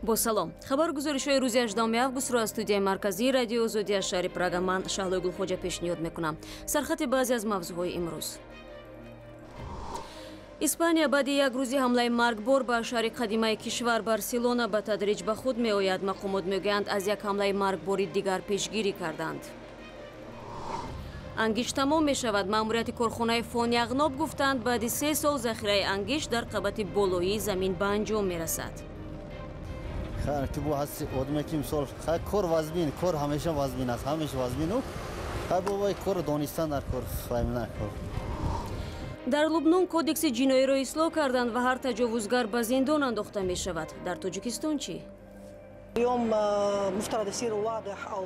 با سلام. خبرگزاری‌های روز 18 август رو از استودیوی مرکزی رادیو آزادی از شهر پراگ من شهلا گلخوجه پیشنهاد میکنم. سرخط بعضی از موضوعهای امروز. اسپانیا بعد یک روزی حمله مرگبار به شهر قدیمی کشور بارسلونا به تدریج به خود میآید. مقامات میگویند از یک حمله مرگباری دیگر پیشگیری کردند. انگیش تمام می شود. ماموریت کارخانه فون یغناب گفتند بعد 3 سال ذخیره انگیش در قبط بالایی زمین به انجام می رسد. خیر تو بو هستی آدمی که مثال خیر کار وزبین کار همیشه وزبین است همیشه وزبینو خیر بابای کار دانستن در کار فهم نکار. در لبنان کودکس جنایی را اصلاح کردند و هر تجاوزگر به زندان انداخته می شود. در تاجیکستان چی؟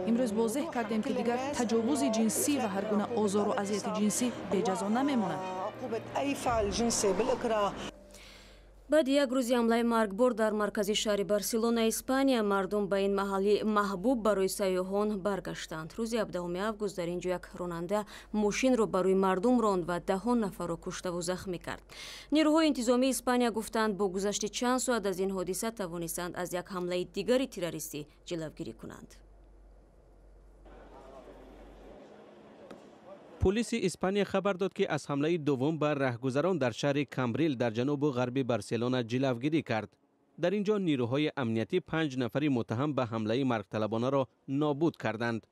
امروز واضح کردیم که دیگر تجاوز جنسی و هر گونه آزار و اذیت جنسی به جزا نمیماند. بعد یک روزی حمله مرگبار در مرکز شهر بارسلونا اسپانیا مردم به این محلی محبوب برای سیاحان برگشتند. روز 17 август در اینجا یک راننده ماشین را برای مردم راند و 10 نفر را کشته و زخمی کرد. نیروهای انتظامی اسپانیا گفتند با گذشت چند ساعت از این حادثه توانستند از یک حمله دیگری تروریستی جلوگیری کنند. پلیس اسپانیا خبر داد که از حمله دوم بر رهگذران در شهر کامبریل در جنوب و غرب بارسلونا جلوگیری کرد. در اینجا نیروهای امنیتی 5 نفری متهم به حمله مرگطلبانه را نابود کردند.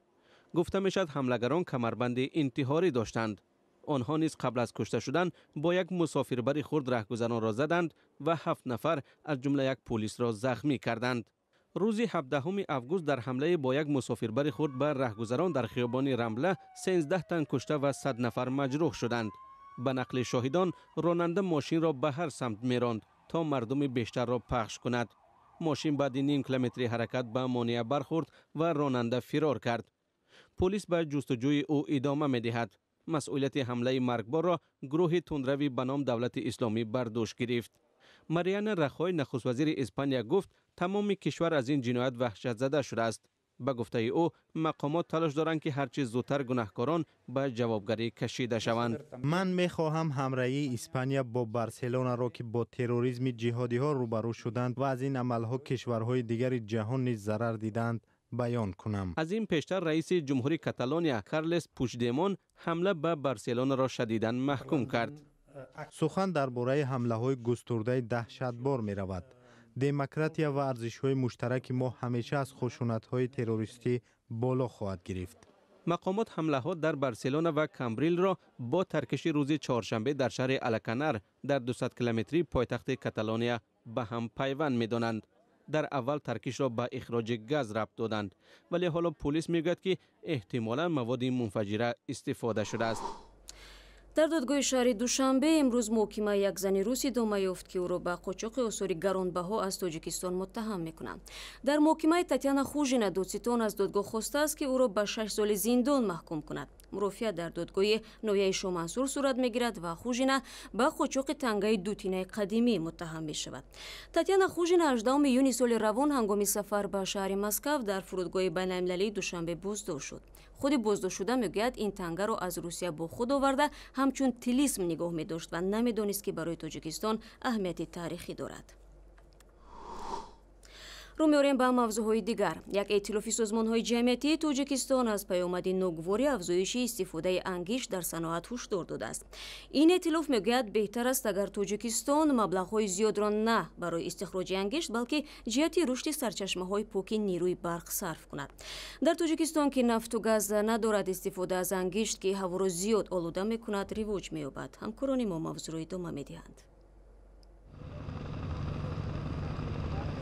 گفته میشد حملگران کمربند انتحاری داشتند. آنها نیز قبل از کشته شدن با یک مسافربر خرد رهگذران را زدند و 7 نفر از جمله یک پلیس را زخمی کردند. روز 17 август در حمله با یک مسافربر خرد بر رهگذران در خیابان رمله 13 تن کشته و 100 نفر مجروح شدند. به نقل شاهدان راننده ماشین را به هر سمت میراند تا مردم بیشتر را پخش کند. ماشین بعد نیم کیلومتری حرکت به مانع برخورد و راننده فرار کرد. پلیس به جستجوی او ادامه میدهد. مسئولیت حمله مرگبار را گروه تندروی به نام دولت اسلامی بر دوش گرفت. مریان رخای نخست وزیر اسپانیا گفت تمام کشور از این جنایت وحشت زده شده است. به گفته او مقامات تلاش دارند که هرچه زودتر گناهکاران به جوابگری کشیده شوند. من میخواهم همراهی اسپانیا با بارسلونا را که با تروریسم جهادی ها روبرو شدند و از این عملها کشورهای دیگر جهان نیز ضرر دیدند بیان کنم. از این پیشتر رئیس جمهوری کاتالونیا کارلس پوچدمون حمله به بارسلونا را شدیداً محکوم کرد. سخن درباره حمله های گسترده دهشتبار می رود. دموکراتیا و ارزش های مشترک ما همیشه از خشونت های تروریستی بالا خواهد گرفت. مقامات حمله ها در بارسلونا و کامبریل را با ترکش روز چهارشنبه در شهر الکانار در 200 کیلومتری پایتخت کاتالونیا به هم پیوند می دانند. در اول ترکش را به اخراج گاز ربط دادند ولی حالا پلیس میگوید که احتمالاً مواد منفجره استفاده شده است. در دادگاه شهر دوشنبه امروز محکمه یک زن روسی ادامه یافت که او را به قاچاق آثار گرانبها از تاجیکستان متهم میکنند. در محکمه تاتیانا خوژینا دادستان از دادگاه خواسته است که او را به 6 سال زندان محکوم کند. مرافعات در دادگاه نویه شومنسور صورت میگیرد و خوژینا به قاچاق تنگه دوتینه قدیمی متهم می شود. تاتیانا خوژینا 18 یونی سال روان هنگام سفر به شهر مسکو در فرودگاه بین‌المللی دوشنبه بازداشت شد. خود بازداشت شده میگوید این تنگه را از روسیه با خود آورده همچون طلسم نگاه می داشت و نمیدانست که برای تاجیکستان اهمیت تاریخی دارد. رو می‌آوریم به موضوعهای دیگر. یک ائتلاف سازمان‌های جمعیتی تاجیکستان از پیامد ناگواری افزایش استفاده انگیش در صنعت هشدار داده است. این ائتلاف میگوید بهتر است اگر تاجیکستان مبلغ‌های زیاد را نه برای استخراج انگیش بلکه جهت رشد سرچشمه‌های پاک نیروی برق صرف کند. در تاجیکستان که نفت و گاز ندارد استفاده از انگیش که هوا را زیاد آلوده می‌کند رواج می‌یابد. همکاران ما موضوع را ادامه می‌دهند.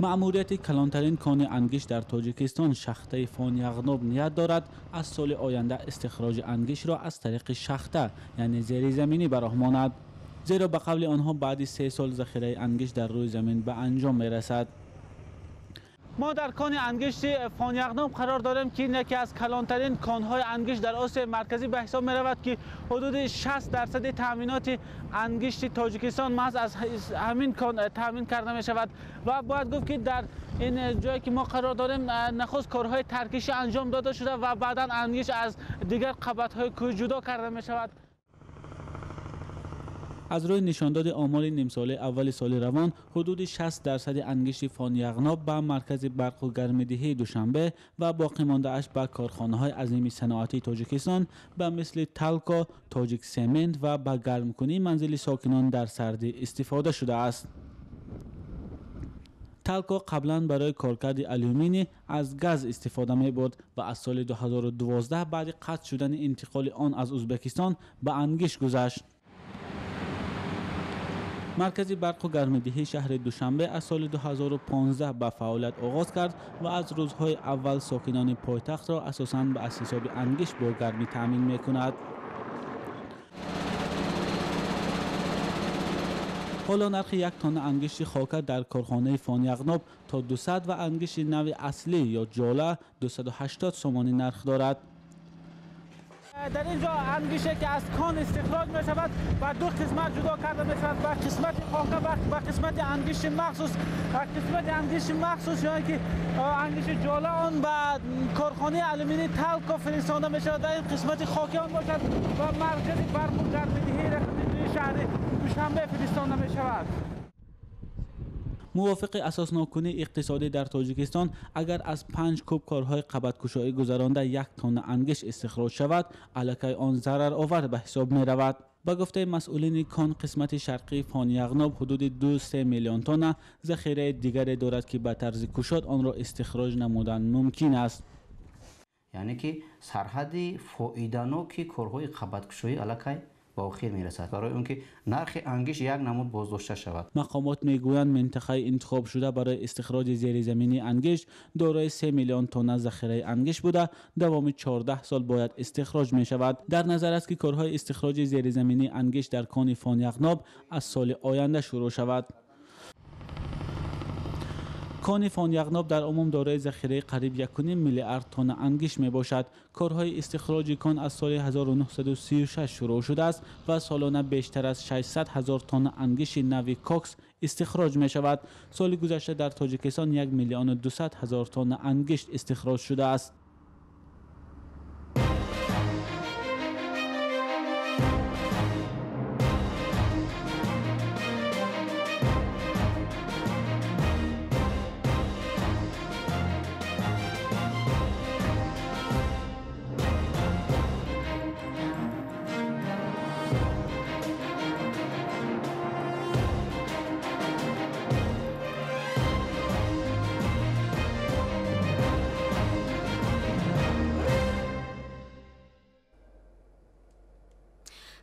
مأموریت کلانترین کان انگیش در تاجیکستان شخته فون یغناب نیت دارد از سال آینده استخراج انگیش را از طریق شخته یعنی زیر زمینی براهماند، زیرا به قول آنها بعد 3 سال ذخیره انگیش در روی زمین به انجام می رسد. ما در کان انگشت فون یغناب قرار داریم که این یکی از کلانترین کانهای انگشت در آسیا مرکزی به حساب می رود که حدود 60% تامینات انگشت تاجیکستان محض از همین کان تامین کرده می شود و باید گفت که در این جایی که ما قرار داریم نخست کارهای ترکیشی انجام داده شده و بعدا انگشت از دیگر قبضهای کوه جدا کرده می شود. از روی نشانداد آمار نیم ساله اول سال روان حدود 60% انگشت فان یغناب به مرکز برق و گرمدهی دوشنبه و باقی مانده اش به کارخانه‌های عظیم صنعتی تاجیکستان به مثل تالکو، تاجیک سمنت و به گرمکنی منزل ساکنان در سردی استفاده شده است. تالکو قبلا برای کارکرد آلومینی از گاز استفاده می برد و از سال 2012 بعد قطع شدن انتقال آن از ازبکستان به انگشت گذشت. مرکز برق و گرمدهی شهر دوشنبه از سال 2015 به فعالیت آغاز کرد و از روزهای اول ساکنان پایتخت را اساساً به حساب انگشت با گرمی تامین می کند. حالا نرخ یک تن انگشت خاکر در کارخانه فان یغناب تا 200 و انگشت نو اصلی یا جاله 280 سومانی نرخ دارد. در اینجا انگشتی که از کان استخراج می شود و دو قسمت جدا کرده می شود، و قسمت خاکر و قسمت انگشت مخصوص. قسمت انگشت مخصوص یعنی که انگشت جاله آن به کارخانه آلومینی تالکو فرستاده می شود و این قسمت خاکی آن باشد و مرکز برق و گرمدهی رقم شهر دوشنبه فرستاده می شود. موافق اساسنامه‌کنی اقتصادی در تاجیکستان اگر از 5 کوب کارهای قبض‌گشایی گذرانده 1 تن انگشت استخراج شود علیه آن ضرر آور به حساب می رود. با گفته مسئولین کان قسمت شرقی فان یغناب حدود 2-3 میلیون تن ذخیره دیگری دارد که به طرز کشاد آن را استخراج نمودن ممکن است. یعنی که سرحد فایده‌ناک کارهای قبض‌گشایی علیه با آخر میرسد برای اون که نرخ انگشت یک نمود بازداشته شود. مقامات میگویند منطقه انتخاب شده برای استخراج زیرزمینی انگشت دارای 3 میلیون تن ذخیره انگشت بوده دوام 14 سال باید استخراج می شود. در نظر است که کارهای استخراج زیرزمینی انگشت در کان فان یغناب از سال آینده شروع شود. کان فان یغناب در عموم دارای ذخیره قریب 1.5 میلیارد تن انگشت می باشد. کارهای استخراج کان از سال 1936 شروع شده است و سالانه بیشتر از 600,000 تن انگشت نوی کوکس استخراج می شود. سال گذشته در تاجیکستان 1,200,000 تن انگشت استخراج شده است.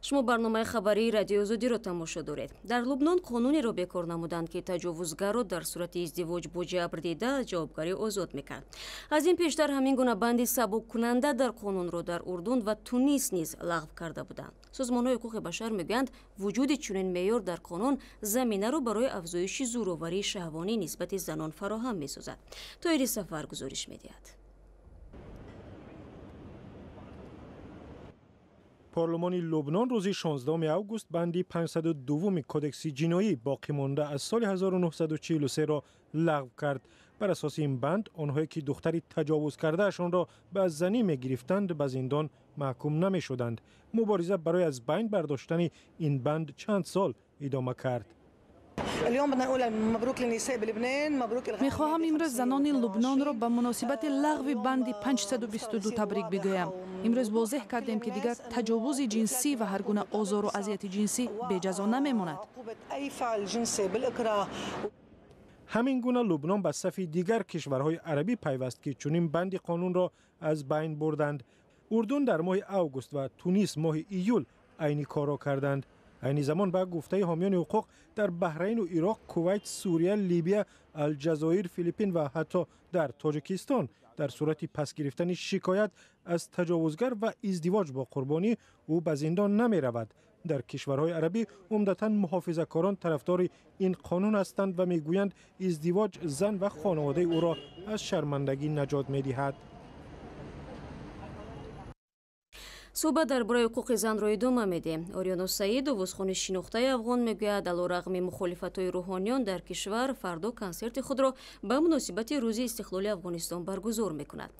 شما برنامه خبری رادیو زودی را تماشا دارید. در لبنان قانونی را بکار نمودند که تجاوزگر را در صورت ازدواج با جبر دیده از جوابگاری آزاد میکرد. از این پیشتر همین گونه بندی سبک کننده در قانون را در اردن و تونس نیز لغو کرده بودند. سازمان‌های حقوق بشر میگویند وجود چنین معیار در قانون زمینه را برای افزایش زورآوری شهوانی نسبت زنان فراهم می‌سازد. طاهر سفر گزارش می‌دهد. پارلمان لبنان روز 16 آگوست بندی 502 کدکس جنایی باقی مانده از سال 1943 را لغو کرد. بر اساس این بند آنهایی که دختری تجاوز کرده اشان را به زنی می گرفتند به زندان محکوم نمی شدند. مبارزه برای از بین برداشتن این بند چند سال ادامه کرد. میخواهم امروز زنان لبنان را به مناسبت لغو بند 522 تبریک بگویم. امروز واضح کردیم که دیگر تجاوز جنسی و هر گونه آزار و اذیت جنسی به جزا نمیماند. همین گونه لبنان به صف دیگر کشورهای عربی پیوست که چنین بند قانون را از بین بردند. اردن در ماه آگوست و تونس ماه ایول عین کار را کردند. عین زمان به گفته حامیان حقوق در بحرین و عراق، کویت، سوریه، لیبی، الجزایر، فیلیپین و حتی در تاجیکستان در صورت پس گرفتن شکایت از تجاوزگر و ازدواج با قربانی او به زندان نمی رود. در کشورهای عربی عمدتاً محافظه‌کاران طرفدار این قانون هستند و میگویند ازدواج زن و خانواده او را از شرمندگی نجات می‌دهد. суҳбат дар бораи ҳуқуқи занро идома медиҳем. Ориёно Саид, овозхони шинохтаи афғон, мегӯяд алорағми мухолифатҳои рӯҳониён дар кишвар фардо консерти худро ба муносибати рӯзи истиқлоли Афғонистон баргузор мекунад.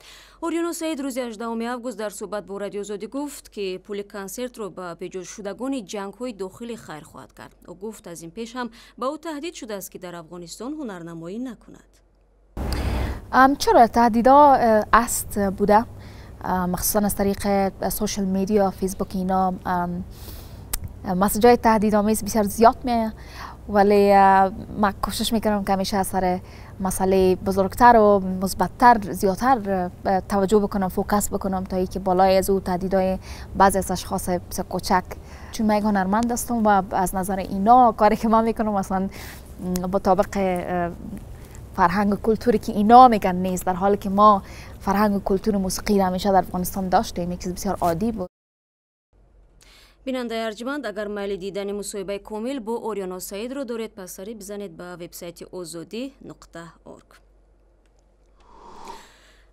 Ориёно Саид рӯзи 18 август дар суҳбат бо Радио Озодӣ гуфт ки пули консертро ба беҷойшудагони ҷангҳои дохилӣ хайр хоҳад кард. Ӯ гуфт аз ин пеш ҳам ба ӯ таҳдид шудааст ки дар Афғонистон ҳунарнамоӣ накунад. چرا تهدیدها است بوده مخصوصا از طریق سوشل میدیا فیسبوک اینا مسیجای تهدیدآمیز بسیار زیاد میاد ولی من کوشش میکنم که همیشه از سر مسئله بزرگتر و مثبت‌تر زیادتر توجه بکنم فوکس بکنم تا اینکه بالای از او تهدیدهای بعضی از اشخاص کوچک چون من یک هنرمند هستم و از نظر اینا کاری که من میکنم مثلا مطابق فرهنگ و کلتوری که اینا میگن نیست در حالی که ما فرهنگ و کلتور موسیقی را همیشه در افغانستان داشتیم یک چیز بسیار عادی بود. بیننده ارجمند اگر میل دیدن مصاحبه کامل با اوریانا سعید رو دارید پس سری بزنید به وبسایت ozodi.org.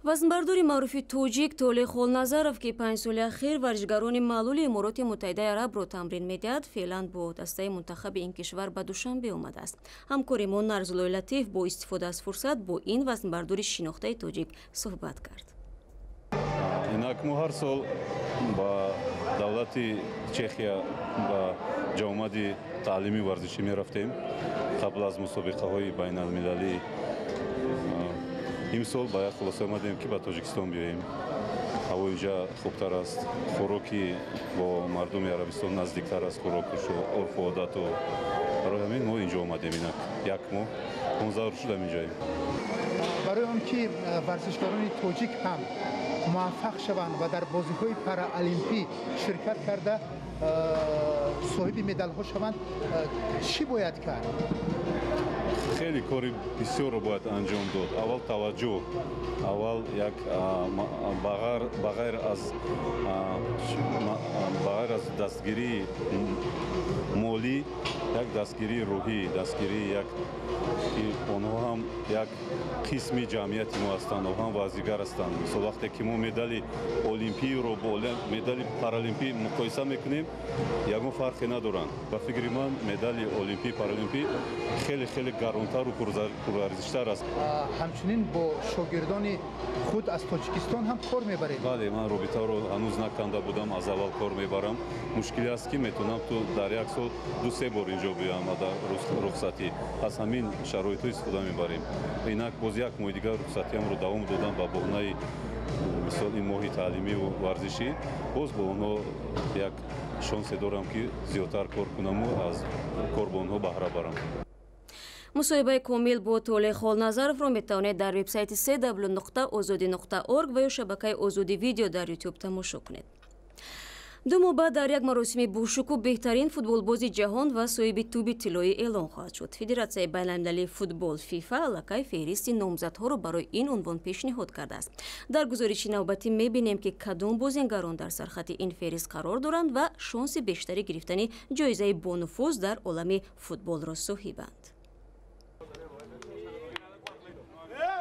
وزنبرداری معروفی توجیک تولی خولنظرов که 5 سال اخیر ورزشکاران معلول امارات متحده عرب رو تمرین میدهد فعلا با دسته منتخب این کشور به دوشنبه آمده است. همکار ما نرزلوی لطیف با استفاده از فرصت با این وزنبرداری شناخته توجیک صحبت کرد. اینک ما هر سال با دولت چخیا با جامعه تعلیمی ورزشی می رفتیم قبل از مسابقه های بین المللی. امسال باید خلاصه آمدیم که به تاجیکستان بیاییم. هوا اینجا خوبتر است. خوراکی با مردم عربستان نزدیکتر است. خوراکش و عرف و عادت و برای همین ما اینجا آمدیم. یک ماه 15 روز شدیم اینجاییم. برای آنکه ورزشکاران تاجیک هم موفق شوند و در بازی‌های پارالیمپی شرکت کرده صاحب مدال ها شوند چی باید کرد؟ خیلی کاری بسیار رو باید انجام داد. اول توجه، اول یک بغیر از دستگیری مالی، یک دستگیری روحی، دستگیری یک که آنها هم یک قسمی جمعیت ما هستند و هم بازیگر هستند. مثلا وقتی که ما مدال المپی رو با مدال پارالیمپی مقایسه میکنیم یگان فرقی ندارند. به فکر من مدال المپی پارالیمپی خیلی گرانتر و پرارزشتر است. همچنین با شاگردان خود از تاجیکستان هم کار میبرید؟ بله، من رابطه رو هنوز نکنده بودم، از اول کار میبرم. مشکلی است که میتونم تو در یک سال 2-3 بار اینجا بیام در رخصتی. از همین شرایط استفاده میبریم. اینک باز یک ماه دیگر رخصتی هم رو دوام دادم با بهانه مثلا این ماه تعلیمی و ورزشی. باز با اونها یک شانس دارم که زیادتر کار کنم و از کار با اونها بهره برم. مصاحبه کامل با تولی خولنظرов رو میتوانید در وبسایت www.ozodi.org و یا شبکه ozodi ویدیو در یوتیوب تماشا کنید. 2 ماه بعد در یک مراسم باشکوه بهترین فوتبالبازی جهان و صاحب توپ طلایی اعلام خواهد شد. فدراسیون بین‌المللی فوتبال فیفا الکی فهرست نامزدها را برای این عنوان پیشنهاد کرده است. در گزارش نوبتی می‌بینیم که کدام بازیگران در سرخط این فهرست قرار دارند و شانس بیشتری گرفتن جایزه بونفوز در عالم فوتبال را صاحبند.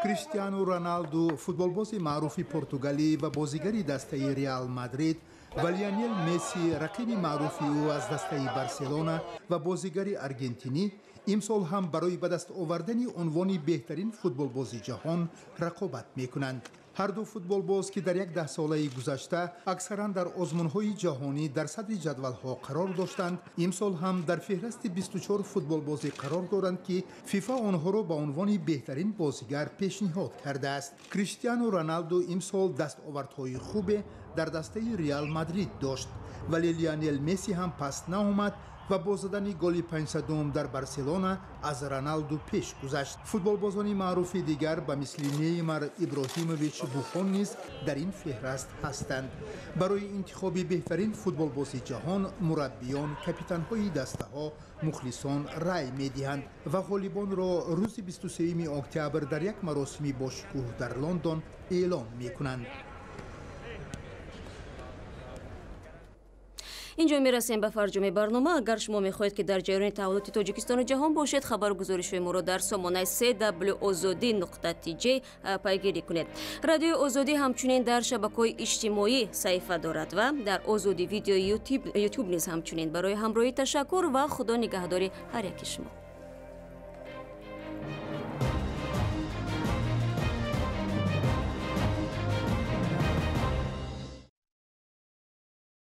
کریستیانو رونالدو فوتبالباز معروف پرتغالی و بازیگری دسته ریال مادرید و لیونل مسی رقیب معروف او از دسته بارسلونا و بازیگری آرژانتینی امسال هم برای به دست آوردن عنوان بهترین فوتبالباز جهان رقابت میکنند. هر دو فوتبالباز که در یک 10 ساله گذشته اکثرا در آزمون‌های جهانی در صدر جدول‌ها قرار داشتند، امسال هم در فهرست 24 فوتبالباز قرار دارند که فیفا آنها را به عنوان بهترین بازیگر پیشنهاد کرده است. کریستیانو رونالدو امسال دستاوردهای خوب در دسته ریال مادرید داشت، ولی لیونل مسی هم پس نآمد و با زدن گل 500 در بارسلونا از رونالدو پیش گذشت. فوتبالبازان معروف دیگر به مثل نیمار، ابراهیموویچ، بوفون نیز در این فهرست هستند. برای انتخاب بهترین فوتبالباز جهان مربیان، کاپیتان‌های دسته‌ها، مخلصان رای می‌دهند و غالبان را روز 23 اکتبر در یک مراسم باشکوه در لندن اعلام می‌کنند. اینجا میرسیم به فرجام برنامه. اگر شما میخواهید که در جریان تحولات تاجیکستان و جهان باشید، خبرگزاری ما را در سامانه www.azodi.tj پیگیری کنید. رادیو آزادی همچنین در شبکه‌های اجتماعی صفحه دارد و در آزادی ویدیو یوتیوب نیز همچنین. برای همراهی تشکر و خدا نگهداری هر یک شما.